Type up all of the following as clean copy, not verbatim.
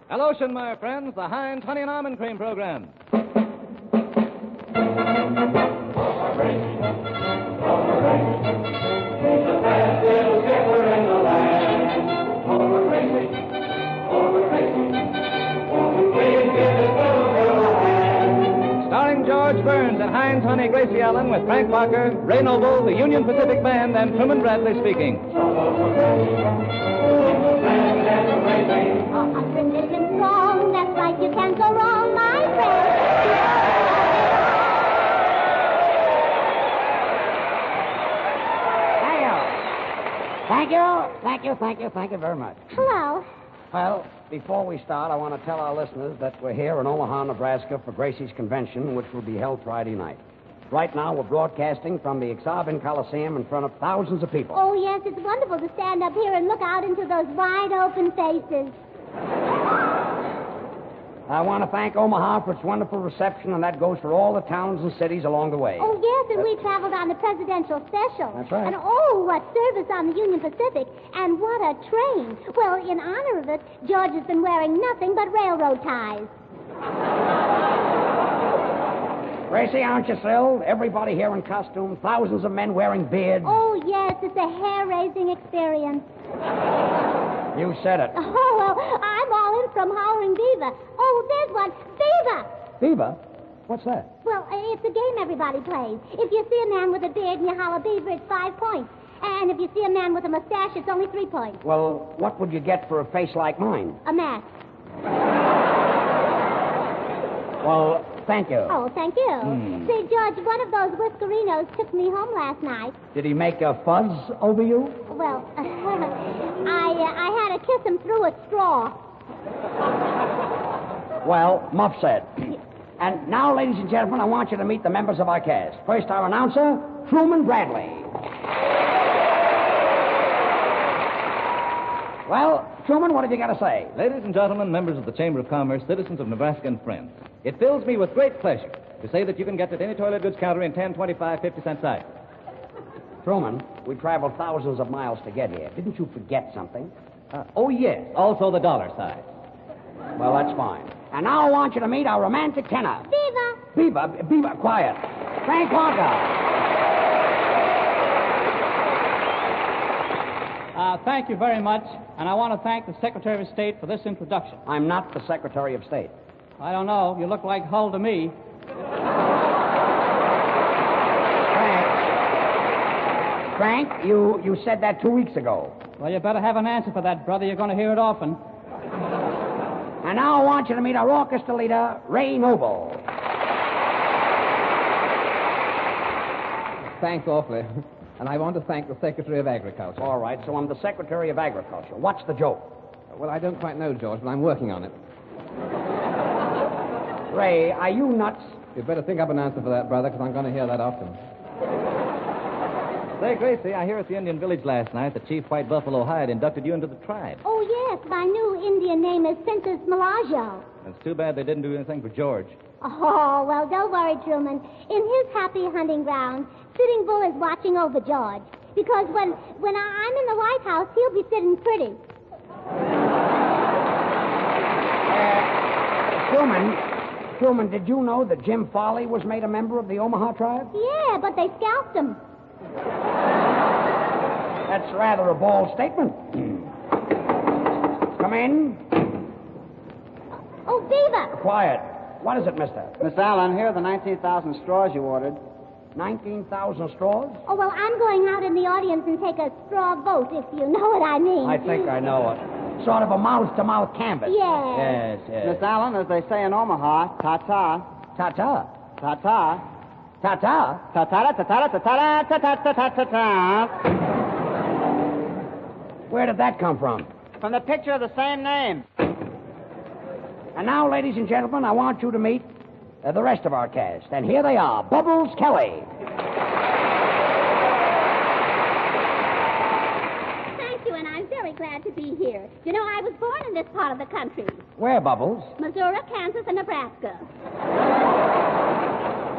Hello, my friends, the Heinz Honey and Almond Cream Program. Starring George Burns and Heinz Honey Gracie Allen with Frank Parker, Ray Noble, the Union Pacific Band, and Truman Bradley speaking. A tradition strong, that's right, you can't go wrong, my friend. Thank you very much. Hello. Well, before we start, I want to tell our listeners that we're here in Omaha, Nebraska for Gracie's convention, which will be held Friday night. Right now, we're broadcasting from the Exarban Coliseum in front of thousands of people. Oh, yes, it's wonderful to stand up here and look out into those wide open faces. I want to thank Omaha for its wonderful reception, and that goes for all the towns and cities along the way. Oh, yes, and we traveled on the presidential special. That's right. And oh, what service on the Union Pacific, and what a train. Well, in honor of it, George has been wearing nothing but railroad ties. Gracie, aren't you thrilled? Everybody here in costume, thousands of men wearing beards. Oh, yes, it's a hair-raising experience. You said it. Oh, well, I'm all in from Howling Beaver. Oh, there's one. Beaver! Beaver? What's that? Well, it's a game everybody plays. If you see a man with a beard and you holler Beaver, it's 5 points. And if you see a man with a mustache, it's only 3 points. Well, what would you get for a face like mine? A match. Well, thank you. Oh, thank you. Say, George, one of those whiskerinos took me home last night. Did he make a fuzz over you? Well, I had to kiss him through a straw. Well, Muff said. And now, ladies and gentlemen, I want you to meet the members of our cast. First, our announcer, Truman Bradley. Well, Truman, what have you got to say? Ladies and gentlemen, members of the Chamber of Commerce, citizens of Nebraska and friends, it fills me with great pleasure to say that you can get at any toilet goods counter in 10, 25, 50-cent sizes. Truman, we traveled thousands of miles to get here. Didn't you forget something? Oh, yes, also the dollar size. Well, that's fine. And now I want you to meet our romantic tenor. Beaver! Beaver, quiet. Frank Parker. Thank you very much, and I want to thank the Secretary of State for this introduction. I'm not the Secretary of State. I don't know. You look like Hull to me. Frank, you said that 2 weeks ago. Well, you better have an answer for that, brother. You're going to hear it often. And now I want you to meet our orchestra leader, Ray Noble. Thanks awfully. And I want to thank the Secretary of Agriculture. All right, so I'm the Secretary of Agriculture. What's the joke? Well, I don't quite know, George, but I'm working on it. Ray, are you nuts? You'd better think up an answer for that, brother, because I'm going to hear that often. Say, Gracie, I hear at the Indian village last night that Chief White Buffalo Hide inducted you into the tribe. Oh, yes, my new Indian name is Princess Melagio. It's too bad they didn't do anything for George. Oh, well, don't worry, Truman. In his happy hunting ground, Sitting Bull is watching over George. Because when I'm in the White House, he'll be sitting pretty. Truman, did you know that Jim Farley was made a member of the Omaha tribe? Yeah, but they scalped him. That's rather a bold statement. Come in. Oh, Beaver! Quiet. What is it, mister? Miss Allen, here are the 19,000 straws you ordered. 19,000 straws? Oh, well, I'm going out in the audience and take a straw vote, if you know what I mean. I think I know it. Sort of a mouth-to-mouth canvas. Yes. Yes. Miss Allen, as they say in Omaha, ta-ta. Ta-ta. Ta-ta. Ta-ta. Ta-ta-ta, ta-ta-ta, ta-ta-ta, ta-ta-ta, ta-ta-ta. Where did that come from? From the picture of the same name. And now, ladies and gentlemen, I want you to meet the rest of our cast. And here they are, Bubbles Kelly. Thank you, and I'm very glad to be here. You know, I was born in this part of the country. Where, Bubbles? Missouri, Kansas, and Nebraska.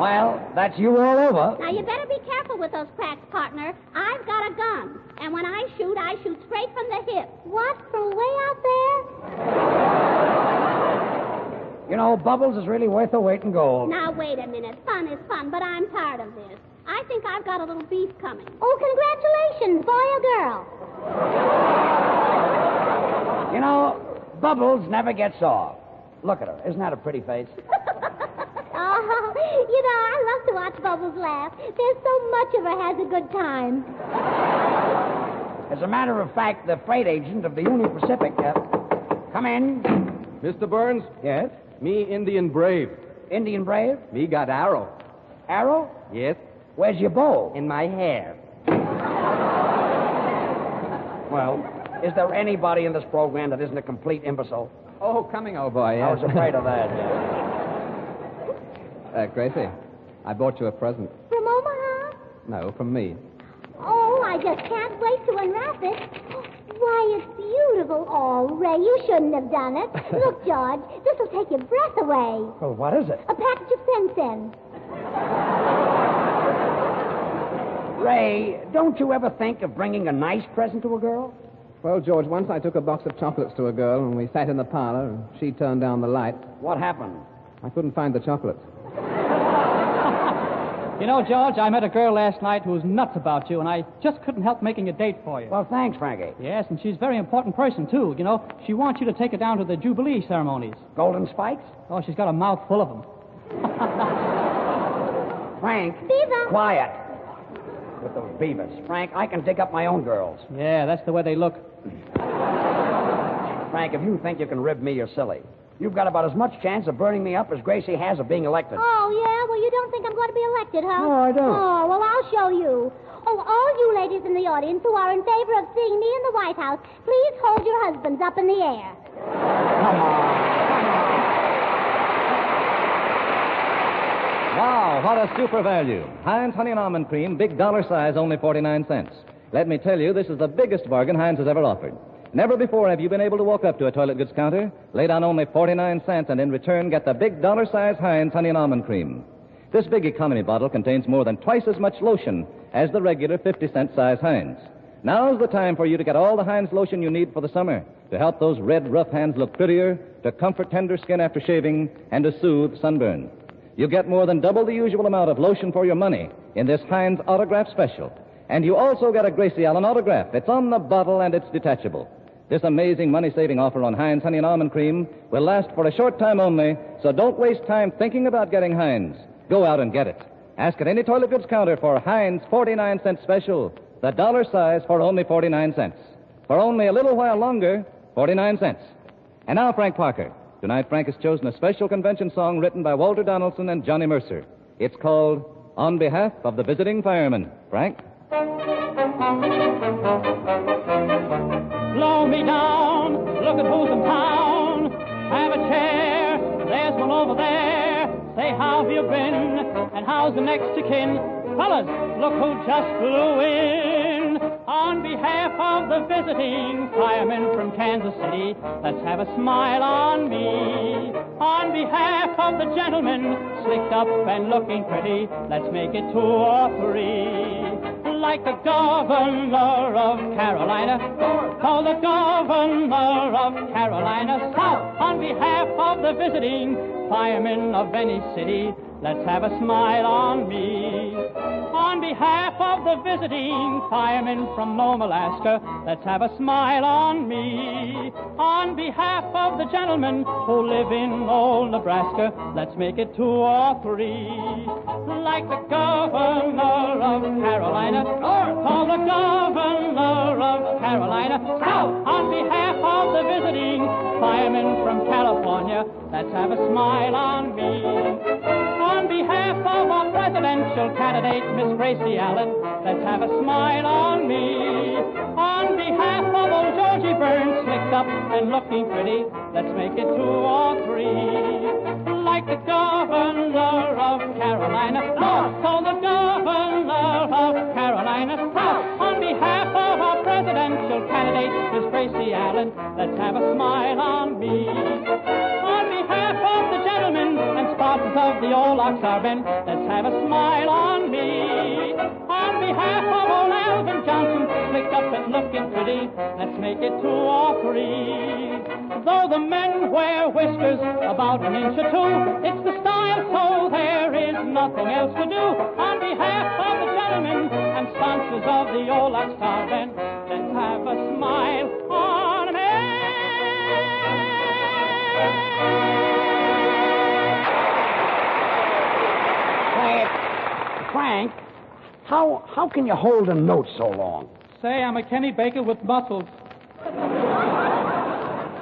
Well, that's you all over. Now, you better be careful with those cracks, partner. I've got a gun. And when I shoot straight from the hip. What? From way out there? know, Bubbles is really worth her weight in gold. Now, wait a minute. Fun is fun, but I'm tired of this. I think I've got a little beef coming. Oh, congratulations, boy or girl. You know, Bubbles never gets off. Look at her. Isn't that a pretty face? Oh, you know, I love to watch Bubbles laugh. There's so much of her has a good time. As a matter of fact, the freight agent of the Union Pacific... come in. Mr. Burns? Yes? Me Indian Brave. Indian Brave? Me got arrow. Arrow? Yes? Where's your bow? In my hair. Well, is there anybody in this program that isn't a complete imbecile? Oh, coming, old boy, yes. I was afraid of that. Gracie, I bought you a present. From Omaha? No, from me. Oh, I just can't wait to unwrap it. Why, it's beautiful. Oh, Ray, you shouldn't have done it. Look, George, this will take your breath away. Well, what is it? A package of Sen-Sen. Ray, don't you ever think of bringing a nice present to a girl? Well, George, once I took a box of chocolates to a girl, and we sat in the parlor, and she turned down the light. What happened? I couldn't find the chocolates. You know, George, I met a girl last night who was nuts about you, and I just couldn't help making a date for you. Well, thanks, Frankie. Yes, and she's a very important person, too. You know, she wants you to take her down to the Jubilee ceremonies. Golden spikes? Oh, she's got a mouth full of them. Frank. Beaver. Quiet. With those beavers. Frank, I can dig up my own girls. Yeah, that's the way they look. Frank, if you think you can rib me, you're silly. You've got about as much chance of burning me up as Gracie has of being elected. Oh, yeah? Well, you don't think I'm going to be elected, huh? No, I don't. Oh, well, I'll show you. Oh, all you ladies in the audience who are in favor of seeing me in the White House, please hold your husbands up in the air. Come on. Wow, what a super value. Heinz Honey and Almond Cream, big dollar size, only 49 cents. Let me tell you, this is the biggest bargain Heinz has ever offered. Never before have you been able to walk up to a toilet goods counter, lay down only 49 cents, and in return get the big dollar size Heinz Honey and Almond Cream. This big economy bottle contains more than twice as much lotion as the regular 50-cent size Heinz. Now's the time for you to get all the Heinz lotion you need for the summer, to help those red, rough hands look prettier, to comfort tender skin after shaving, and to soothe sunburn. You get more than double the usual amount of lotion for your money in this Heinz Autograph Special. And you also get a Gracie Allen autograph. It's on the bottle and it's detachable. This amazing money-saving offer on Heinz Honey and Almond Cream will last for a short time only, so don't waste time thinking about getting Heinz. Go out and get it. Ask at any toilet goods counter for Heinz 49-cent special, the dollar size for only 49 cents. For only a little while longer, 49 cents. And now, Frank Parker. Tonight, Frank has chosen a special convention song written by Walter Donaldson and Johnny Mercer. It's called On Behalf of the Visiting Fireman. Frank? Blow me down, look at who's in town. Have a chair, there's one over there. Say, how have you been, and how's the next of kin? Fellas, look who just flew in. On behalf of the visiting firemen from Kansas City, let's have a smile on me. On behalf of the gentlemen, slicked up and looking pretty, let's make it 2 or 3. Like the governor of Carolina, call the governor of Carolina South. On behalf of the visiting firemen of any city, let's have a smile on me. On behalf of the visiting firemen from Nome, Alaska, let's have a smile on me. On behalf of the gentlemen who live in old Nebraska, let's make it 2 or 3. Like the governor of Carolina, call the governor of Carolina South. On behalf of the visiting firemen from California, let's have a smile on me. On behalf of our presidential candidate, Miss Gracie Allen, let's have a smile on me. On behalf of old Georgie Burns, slicked up and looking pretty, let's make it 2 or 3. Like the governor of Carolina North, call the governor of Carolina South. On behalf of our presidential candidate, Miss Gracie Allen, let's have a smile on me. On behalf of the gentlemen and Spartans of the old Oxarben, let's have a smile on me. On behalf of old Alvin Johnson, slicked up and looking pretty, let's make it 2 or 3. Though the men wear whiskers about an inch or two, it's the style, so there is nothing else to do. On behalf of the gentlemen and sponsors of the old lifestyle event, let's have a smile on me. Frank, how can you hold a note so long? Say, I'm a Kenny Baker with muscles.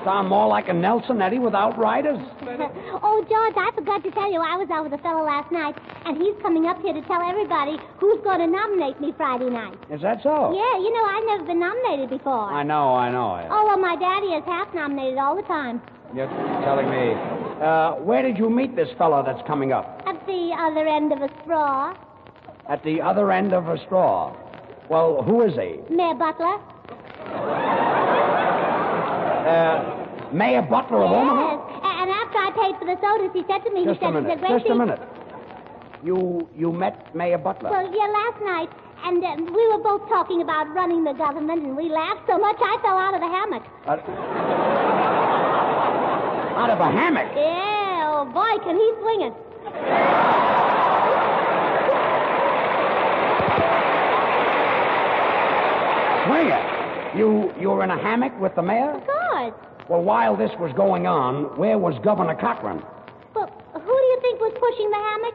Sound more like a Nelson Eddy without riders. Oh, George, I forgot to tell you, I was out with a fellow last night, and he's coming up here to tell everybody who's going to nominate me Friday night. Is that so? Yeah, you know, I've never been nominated before. I know. Oh, well, my daddy is half nominated all the time. You're telling me. Where did you meet this fellow that's coming up? At the other end of a straw. At the other end of a straw. Well, who is he? Mayor Butler. Mayor Butler of Omaha? Yes, and after I paid for the sodas, he said to me, Just a minute. You met Mayor Butler? Well, yeah, last night, and we were both talking about running the government, and we laughed so much I fell out of the hammock. Out of a hammock? Yeah, oh boy, can he swing it. Swing it? You were in a hammock with the mayor? Of course. Well, while this was going on, where was Governor Cochran? Well, who do you think was pushing the hammock?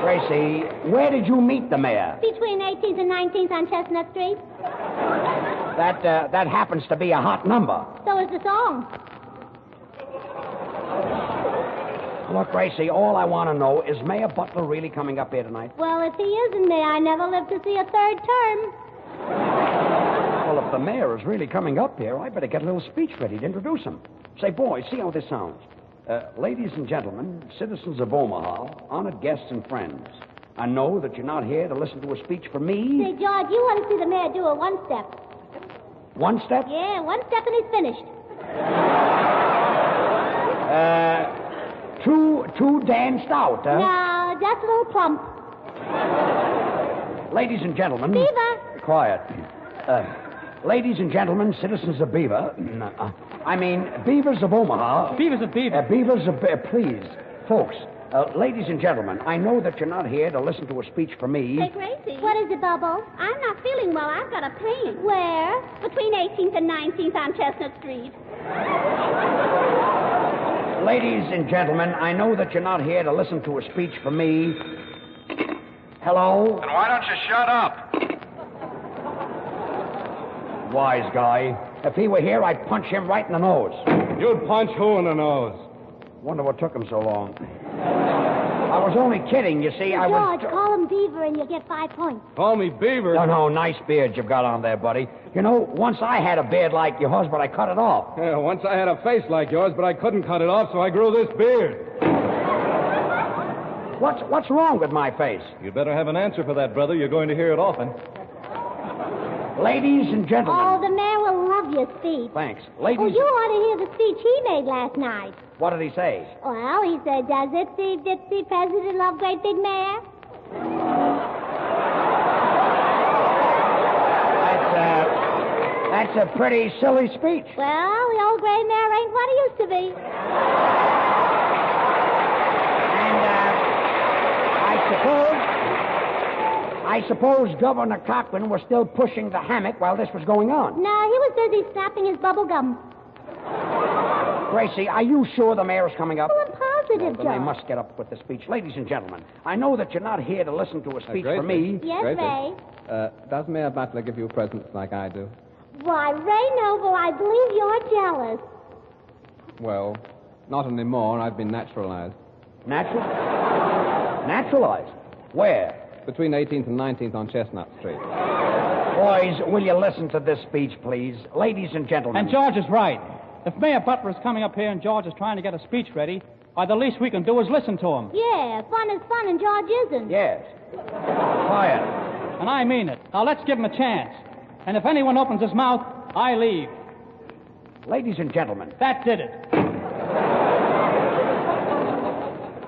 Gracie, where did you meet the mayor? Between 18th and 19th on Chestnut Street. That happens to be a hot number. So is the song. Look, Gracie, all I want to know is Mayor Butler really coming up here tonight? Well, if he isn't, may I never live to see a third term. Well, if the mayor is really coming up here, I better get a little speech ready to introduce him. Say, boys, see how this sounds. Ladies and gentlemen, citizens of Omaha, honored guests and friends, I know that you're not here to listen to a speech from me. Say, George, you want to see the mayor do a one step. One step? Yeah, one step and he's finished. Too danced out, huh? No, just a little plump. Ladies and gentlemen. Beaver. Quiet. Ladies and gentlemen, citizens of Beaver. Beavers of Omaha. Beavers of Beaver. Beavers of... please, folks. Ladies and gentlemen, I know that you're not here to listen to a speech from me. Hey, Gracie. What is it, Bubble? I'm not feeling well. I've got a pain. Where? Between 18th and 19th on Chestnut Street. Ladies and gentlemen, I know that you're not here to listen to a speech from me. Hello? Then why don't you shut up? Wise guy. If he were here, I'd punch him right in the nose. You'd punch who in the nose? Wonder what took him so long. I was only kidding, you see. George, call him Beaver and you'll get 5 points. Call me Beaver. No, nice beard you've got on there, buddy. You know, once I had a beard like yours, but I cut it off. Yeah, once I had a face like yours, but I couldn't cut it off, so I grew this beard. What's wrong with my face? You'd better have an answer for that, brother. You're going to hear it often. Ladies and gentlemen. Oh, the mayor will love your speech. Thanks. Ladies. Oh, you ought to hear the speech he made last night. What did he say? Well, he said, does Itsy Bitsy President love great big mayor? That's a pretty silly speech. Well, the old gray mayor ain't what he used to be. And, I suppose Governor Cochran was still pushing the hammock while this was going on. No, he was busy snapping his bubble gum. Gracie, are you sure the mayor is coming up? Oh, I'm positive, Then I George. must get up with the speech. Ladies and gentlemen, I know that you're not here to listen to a speech Gracie. from me. Yes, Gracie. Ray. Does Mayor Butler give you presents like I do? Why, Ray Noble, I believe you're jealous. Well, not anymore. I've been naturalized. Naturalized? Where? Between 18th and 19th on Chestnut Street. Boys, will you listen to this speech, please? Ladies and gentlemen. And George is right. If Mayor Butler is coming up here and George is trying to get a speech ready, why, the least we can do is listen to him. Yeah, fun is fun and George isn't. Yes. Quiet. And I mean it. Now, let's give him a chance. And if anyone opens his mouth, I leave. Ladies and gentlemen. That did it.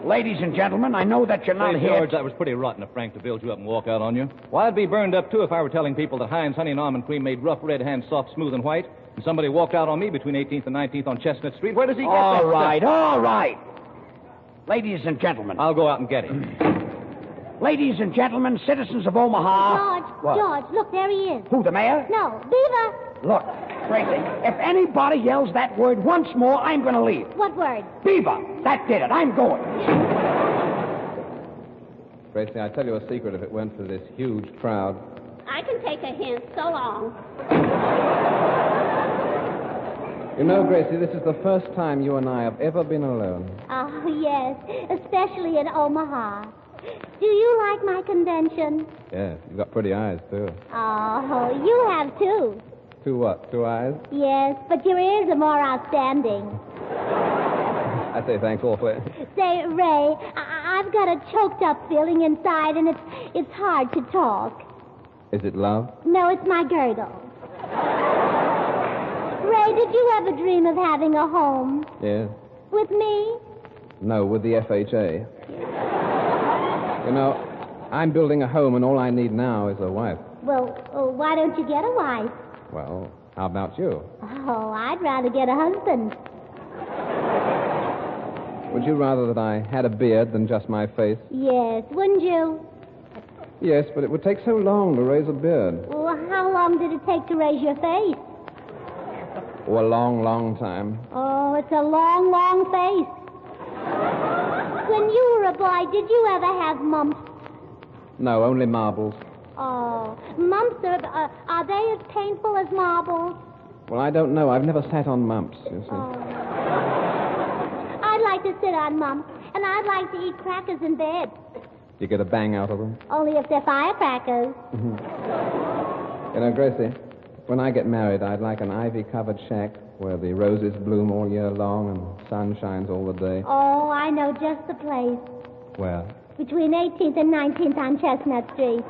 Ladies and gentlemen, I know that you're not Hey, here. George, that was pretty rotten of Frank to build you up and walk out on you. Well, I'd be burned up, too, if I were telling people that Heinz Honey and Almond Cream made rough red hands soft, smooth, and white. And somebody walked out on me between 18th and 19th on Chestnut Street. Where does he get that All right, stuff? all right. Ladies and gentlemen. I'll go out and get him. Ladies and gentlemen, citizens of Omaha. George, What? George, look, there he is. Who, the mayor? No, Beaver. Look, Gracie, if anybody yells that word once more, I'm going to leave. What word? Beaver. That did it. I'm going. Gracie, I tell you a secret. If it weren't for this huge crowd. I can take a hint. So long. You know, Gracie, this is the first time you and I have ever been alone. Oh, yes, especially in Omaha. Do you like my convention? Yes, you've got pretty eyes, too. Oh, you have too. Two what? 2 eyes? Yes, but your ears are more outstanding. I say thanks awfully. Say, Ray, I've got a choked up feeling inside, and it's hard to talk. Is it love? No, it's my girdle. Ray, did you ever dream of having a home? Yes. With me? No, with the FHA. You know, I'm building a home, and all I need now is a wife. Well, why don't you get a wife? Well, how about you? Oh, I'd rather get a husband. Would you rather that I had a beard than just my face? Yes, wouldn't you? Yes, but it would take so long to raise a beard. Well, how long did it take to raise your face? Oh, a long, long time. Oh, it's a long, long face. When you were a boy, did you ever have mumps? No, only marbles. Oh, mumps are they as painful as marbles? Well, I don't know. I've never sat on mumps, you see. Oh. I'd like to sit on mumps, and I'd like to eat crackers in bed. You get a bang out of them? Only if they're firecrackers. You know, Gracie, when I get married, I'd like an ivy-covered shack where the roses bloom all year long and sun shines all the day. Oh, I know just the place. Where? Between 18th and 19th on Chestnut Street.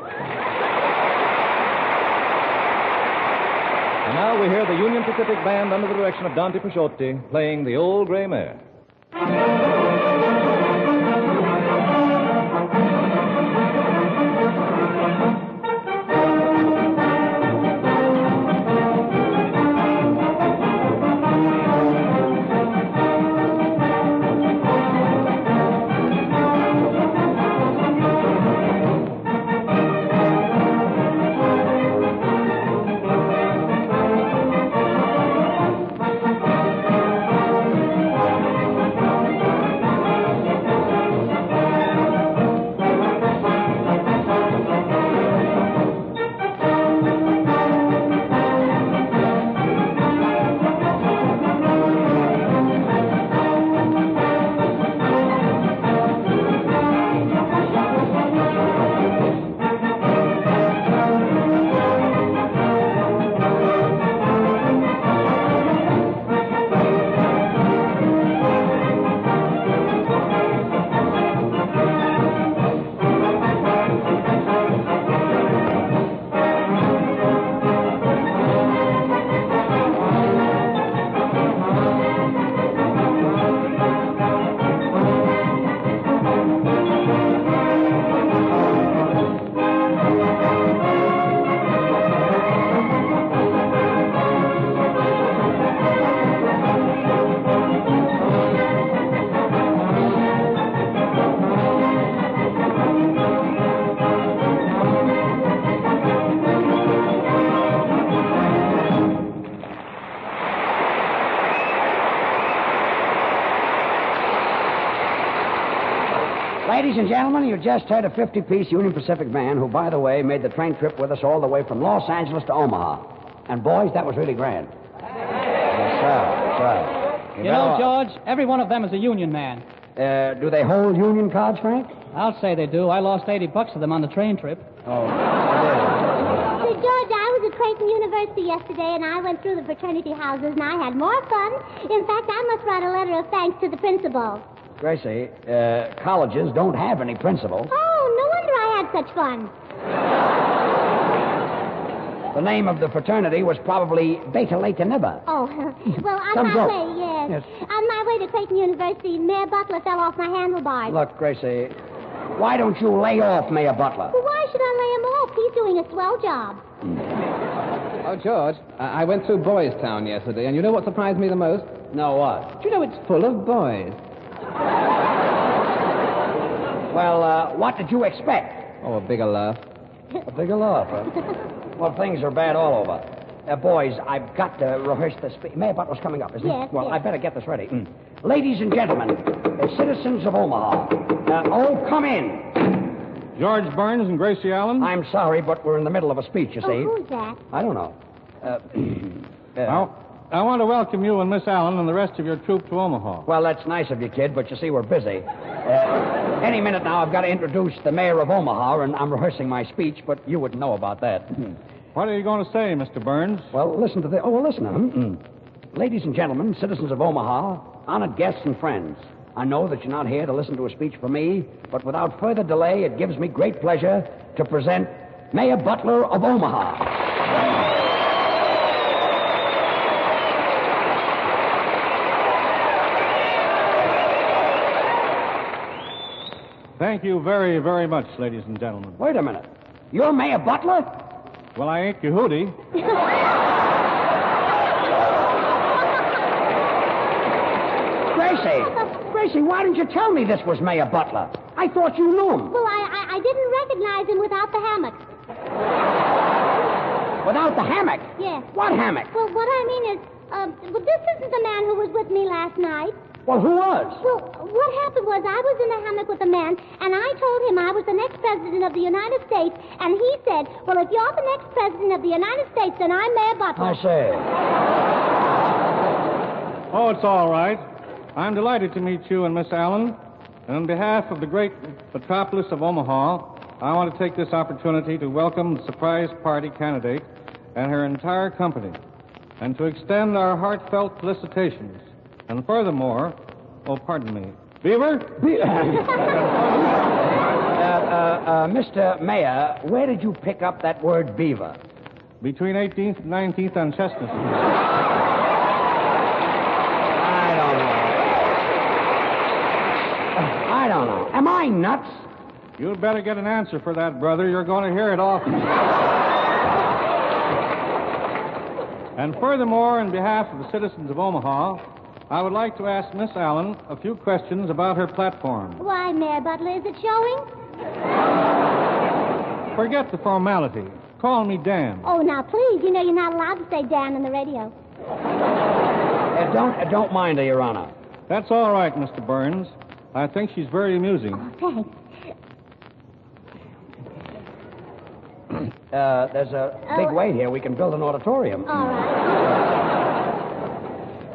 And now we hear the Union Pacific Band under the direction of Dante Pasciotti playing The Old Gray Mare. Ladies and gentlemen, you just heard a 50-piece Union Pacific band who, by the way, made the train trip with us all the way from Los Angeles to Omaha. And, boys, that was really grand. Yes, sir. You know, George, every one of them is a union man. Do they hold union cards, Frank? I'll say they do. I lost $80 to them on the train trip. Oh, Sir George, I was at Creighton University yesterday, and I went through the fraternity houses, and I had more fun. In fact, I must write a letter of thanks to the principal. Gracie, colleges don't have any principals. Oh, no wonder I had such fun. The name of the fraternity was probably Beta Lata Nibba. Oh, well, on Thumbs my up. way, yes. Yes. On my way to Creighton University, Mayor Butler fell off my handlebars. Look, Gracie, why don't you lay off Mayor Butler? Well, why should I lay him off? He's doing a swell job. Oh, George, I went through Boys Town yesterday, and you know what surprised me the most? No, what? Do you know it's full of boys? Well, what did you expect? Oh, a bigger laugh. A bigger laugh, huh? Well, things are bad all over. Boys, I've got to rehearse the speech. Mayor Butler's coming up, isn't he? Yes, Well, yes. I better get this ready. Ladies and gentlemen, citizens of Omaha, come in. George Burns and Gracie Allen? I'm sorry, but we're in the middle of a speech, you see. Oh, who's that? I don't know. I want to welcome you and Miss Allen and the rest of your troop to Omaha. Well, that's nice of you, kid, but you see, we're busy. Any minute now, I've got to introduce the mayor of Omaha, and I'm rehearsing my speech, but you wouldn't know about that. What are you going to say, Mr. Burns? Well, listen to this. Oh, well, listen now. Ladies and gentlemen, citizens of Omaha, honored guests and friends, I know that you're not here to listen to a speech from me, but without further delay, it gives me great pleasure to present Mayor Butler of Omaha. Thank you very, very much, ladies and gentlemen. Wait a minute. You're Mayor Butler? Well, I ain't Yehudi. Gracie, why didn't you tell me this was Mayor Butler? I thought you knew him. Well, I didn't recognize him without the hammock. Without the hammock? Yes. What hammock? Well, what I mean is, this isn't the man who was with me last night. Well, who was? Well, what happened was I was in a hammock with a man, and I told him I was the next president of the United States, and he said, well, if you're the next president of the United States, then I'm Mayor Butler. I say. Oh, it's all right. I'm delighted to meet you and Miss Allen. And on behalf of the great metropolis of Omaha, I want to take this opportunity to welcome the surprise party candidate and her entire company, and to extend our heartfelt felicitations. And furthermore, pardon me, Beaver? Mr. Mayor, where did you pick up that word beaver? Between 18th and 19th on Chestnut Street. I don't know. Am I nuts? You'd better get an answer for that, brother. You're going to hear it often. And furthermore, on behalf of the citizens of Omaha, I would like to ask Miss Allen a few questions about her platform. Why, Mayor Butler, is it showing? Forget the formality. Call me Dan. Oh, now, please, you know you're not allowed to say Dan on the radio. Don't mind her, Your Honor. That's all right, Mr. Burns. I think she's very amusing. Oh, thanks. There's a big wait here. We can build an auditorium. All right.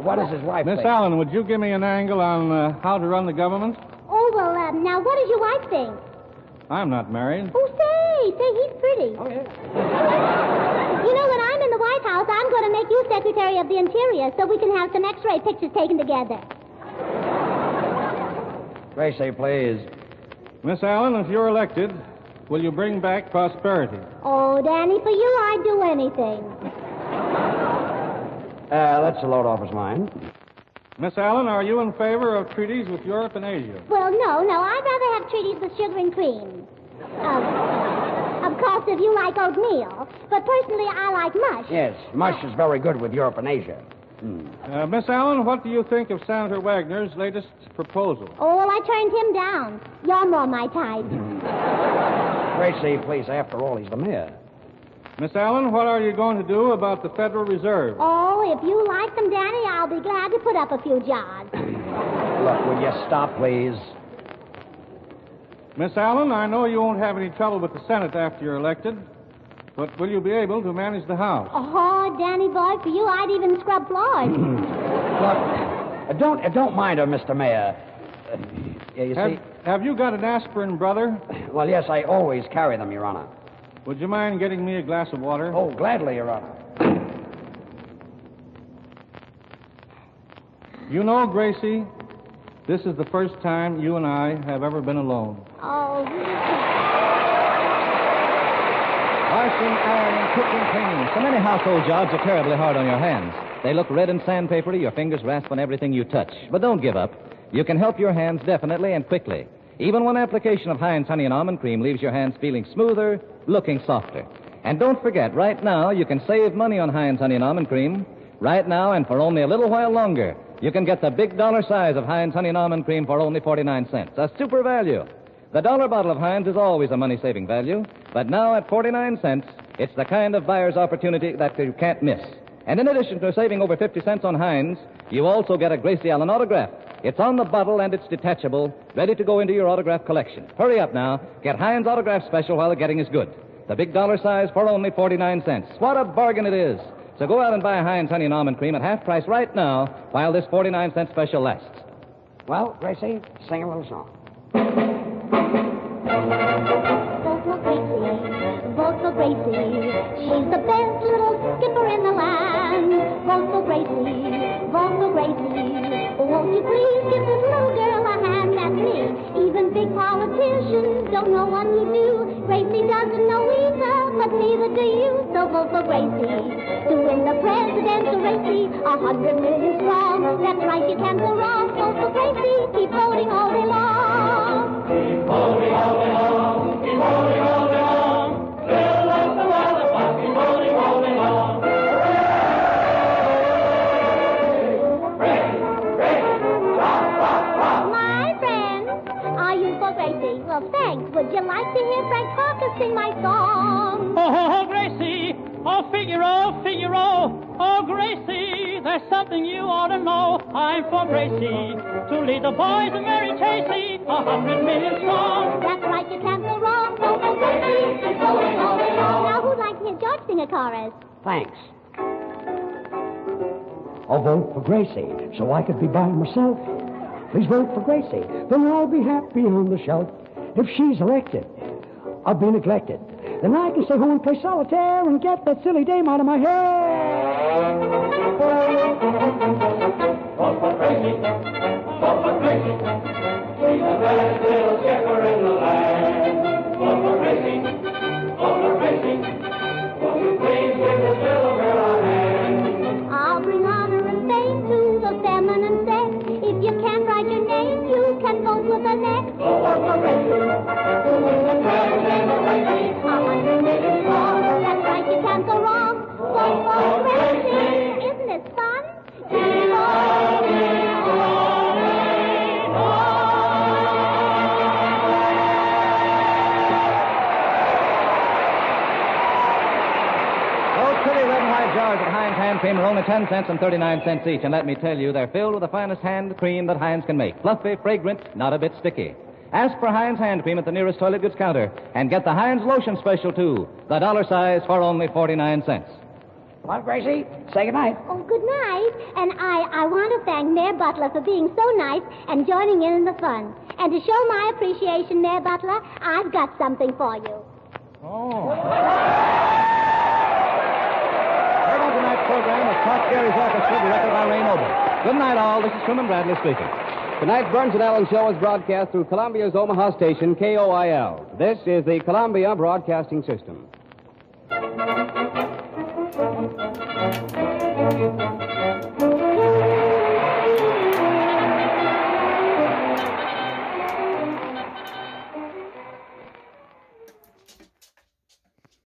What does his wife Miss think? Allen, would you give me an angle on how to run the government? Oh, well, now, what does your wife think? I'm not married. Oh, say, he's pretty. Oh, yeah. You know, when I'm in the White House, I'm going to make you Secretary of the Interior so we can have some X-ray pictures taken together. Gracie, please. Miss Allen, if you're elected, will you bring back prosperity? Oh, Danny, for you, I'd do anything. That's a load off his mind. Miss Allen, are you in favor of treaties with Europe and Asia? Well, no, I'd rather have treaties with sugar and cream. Of course, if you like oatmeal. But personally, I like mush. Yes, mush is very good with Europe and Asia. Miss Allen, what do you think of Senator Wagner's latest proposal? Oh, well, I turned him down. You're more my type. Gracie, please, after all, he's the mayor. Miss Allen, what are you going to do about the Federal Reserve? Oh, if you like them, Danny, I'll be glad to put up a few jars. Look, will you stop, please? Miss Allen, I know you won't have any trouble with the Senate after you're elected, but will you be able to manage the House? Oh, Danny boy, for you, I'd even scrub floors. Look, don't mind her, Mr. Mayor. You see... Have you got an aspirin, brother? Well, yes, I always carry them, Your Honor. Would you mind getting me a glass of water? Oh, gladly, Your Honor. You know, Gracie, this is the first time you and I have ever been alone. Oh. Washing, ironing, cooking, cleaning. So many household jobs are terribly hard on your hands. They look red and sandpapery, your fingers rasp on everything you touch. But don't give up. You can help your hands definitely and quickly. Even one application of Heinz Honey and Almond Cream leaves your hands feeling smoother, looking softer. And don't forget, right now, you can save money on Heinz Honey and Almond Cream. Right now, and for only a little while longer, you can get the big dollar size of Heinz Honey and Almond Cream for only 49 cents. A super value. The dollar bottle of Heinz is always a money-saving value, but now at 49 cents, it's the kind of buyer's opportunity that you can't miss. And in addition to saving over 50 cents on Heinz, you also get a Gracie Allen autograph. It's on the bottle and it's detachable, ready to go into your autograph collection. Hurry up now. Get Heinz Autograph Special while the getting is good. The big dollar size for only 49 cents. What a bargain it is. So go out and buy Heinz Honey and Almond Cream at half price right now while this 49-cent special lasts. Well, Gracie, sing a little song. Vote for Gracie, vote for Gracie. She's the best little skipper in the land. Vote for Gracie, vote for Gracie. Won't you please give this little girl a hand? That's me. Even big politicians don't know what to do. Gracie doesn't know either, but neither do you. So vote for Gracie to win the presidential race. 100 million strong. That's right, you can't go wrong. Vote for Gracie. Keep voting all day long. Keep voting all day long. Keep voting all day long. Bill like the lollipop. Keep voting all day long. My friend, are you for Gracie? Well, thanks. Would you like to hear Frank Parker sing my song? Oh, Gracie. Oh, Figaro, Figaro. Oh, Gracie, there's something you ought to know. I'm for Gracie to lead the boys of Mary Chasey, 100 million strong. That's right, you can't go wrong. Vote for Gracie. Keep voting all day long. Now, who'd like to hear George sing a chorus? Thanks. I'll vote for Gracie so I could be by myself. Please vote for Gracie, then I'll be happy on the shelf. If she's elected, I'll be neglected. Then I can stay home and play solitaire and get that silly dame out of my hair. Vote for Gracie. Vote for Gracie. She's the best little skipper in the land. Vote for Gracie. Vote for Gracie. Won't you please give this little girl a hand? I'll bring honor and fame to the feminine sex. If you can't write your name, you can vote with the next. Vote for Gracie. To win the presidential race. 100 million strong. That's right, you can't go wrong. Vote for Gracie. Isn't this fun? Keep voting all day long. Those pretty red and white jars of Heinz hand cream are only 10 cents and 39 cents each, and let me tell you, they're filled with the finest hand cream that Heinz can make. Fluffy, fragrant, not a bit sticky. Ask for Heinz hand cream at the nearest toilet goods counter and get the Heinz lotion special, too, the dollar size for only 49 cents. Well, Gracie, say goodnight. Oh, good night. And I want to thank Mayor Butler for being so nice and joining in the fun. And to show my appreciation, Mayor Butler, I've got something for you. Oh. Heard on tonight's program was Clark Gary's Orchestra, directed by Ray Noble. Good night, all. This is Truman Bradley speaking. Tonight's Burns and Allen show is broadcast through Columbia's Omaha station, KOIL. This is the Columbia Broadcasting System.